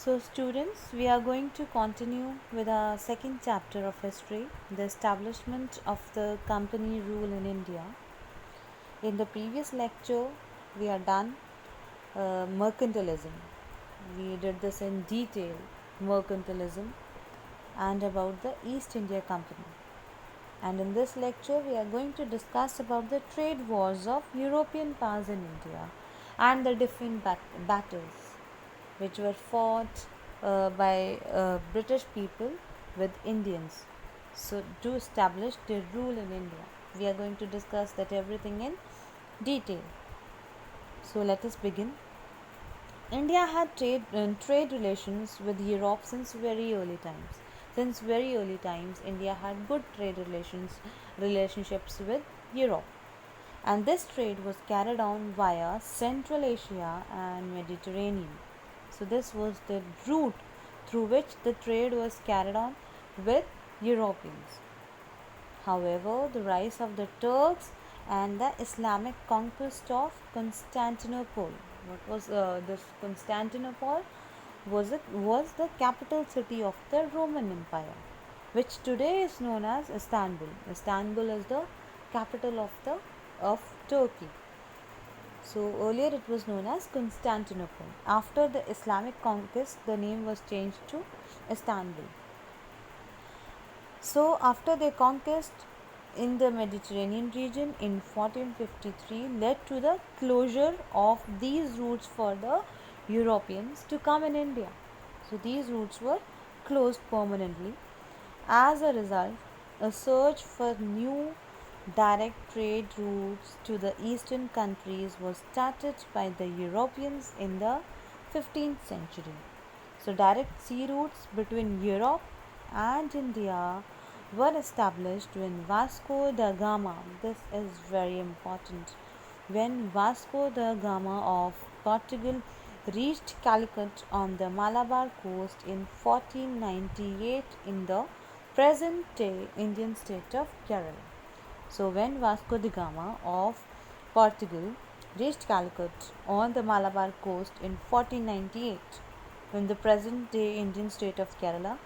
So, students, we are going to continue with our second chapter of history, the establishment of the company rule in India. In the previous lecture, we are done mercantilism. We did this in detail, mercantilism, and about the East India Company. And in this lecture, we are going to discuss about the trade wars of European powers in India and the different battles which were fought by British people with Indians. So, to establish their rule in India, we are going to discuss that everything in detail. So, let us begin. India had trade relations with Europe since very early times. Since very early times, India had good trade relationships with Europe, and this trade was carried on via Central Asia and Mediterranean. So this was the route through which the trade was carried on with Europeans. However, the rise of the Turks and the Islamic conquest of Constantinople. What was this Constantinople? Was the capital city of the Roman Empire, which today is known as Istanbul. Istanbul is the capital of Turkey. So earlier it was known as Constantinople. After the Islamic conquest, the name was changed to Istanbul. So after their conquest in the Mediterranean region in 1453 led to the closure of these routes for the Europeans to come in India. So these routes were closed permanently. As a result, a search for new direct trade routes to the eastern countries was started by the Europeans in the 15th century. So, direct sea routes between Europe and India were established when Vasco da Gama, this is very important, when Vasco da Gama of Portugal reached Calicut on the Malabar coast in 1498 in the present day Indian state of Kerala. So, when Vasco da Gama of Portugal reached Calicut on the Malabar coast in 1498, in the present day Indian state of Kerala,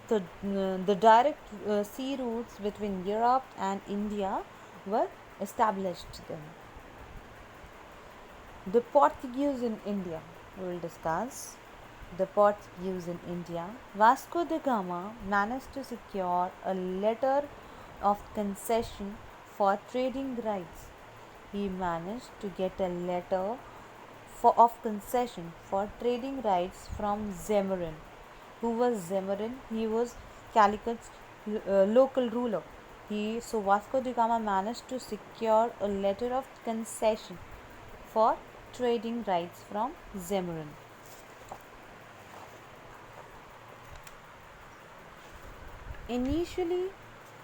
the direct sea routes between Europe and India were established then. The Portuguese in India, we will discuss. The Portuguese in India. Vasco da Gama managed to secure a letter of concession for trading rights. He managed to get a letter of concession for trading rights from Zemarin. Who was Zemarin? He was Calicut's local ruler. So Vasco da Gama managed to secure a letter of concession for trading rights from Zemarin. Initially,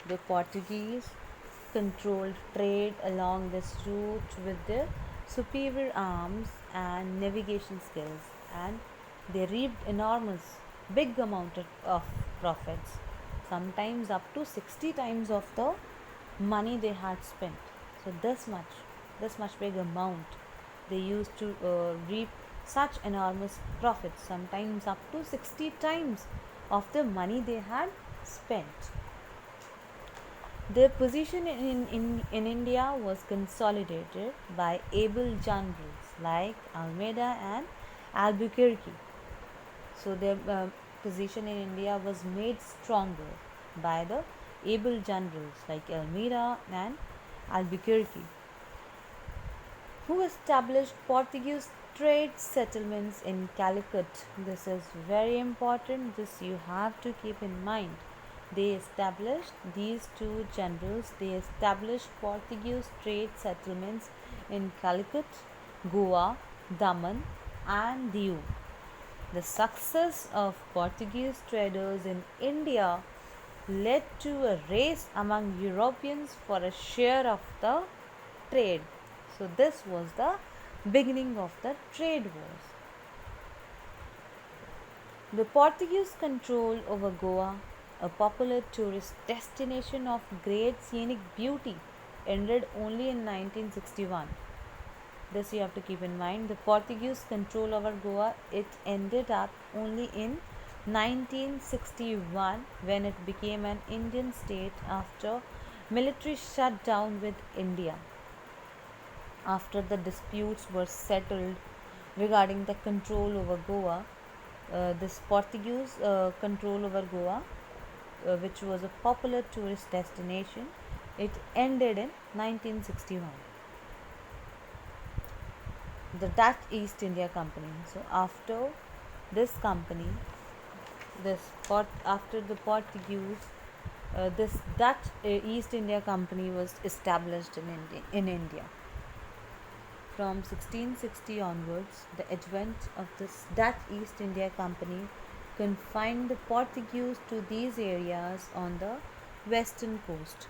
the Portuguese controlled trade along this route with their superior arms and navigation skills, and they reaped enormous big amount of profits, sometimes up to 60 times of the money they had spent. So this much big amount they used to reap such enormous profits, sometimes up to 60 times of the money they had spent. Their position in India was consolidated by able generals like Almeida and Albuquerque. So their position in India was made stronger by the able generals like Almeida and Albuquerque, who established Portuguese trade settlements in Calicut. This is very important, this you have to keep in mind. These two generals, they established Portuguese trade settlements in Calicut, Goa, Daman, and Diu. The success of Portuguese traders in India led to a race among Europeans for a share of the trade. So, this was the beginning of the trade wars. The Portuguese control over Goa, a popular tourist destination of great scenic beauty, ended only in 1961. this you have to keep in mind. The Portuguese control over Goa, it ended up only in 1961 when it became an Indian state after military shutdown with India. After the disputes were settled regarding the control over Goa, this Portuguese control over Goa, which was a popular tourist destination, it ended in 1961. The Dutch East India Company. So after this company, after the Portuguese, this Dutch East India Company was established in India. From 1660 onwards, the advent of this Dutch East India Company confined the Portuguese to these areas on the western coast.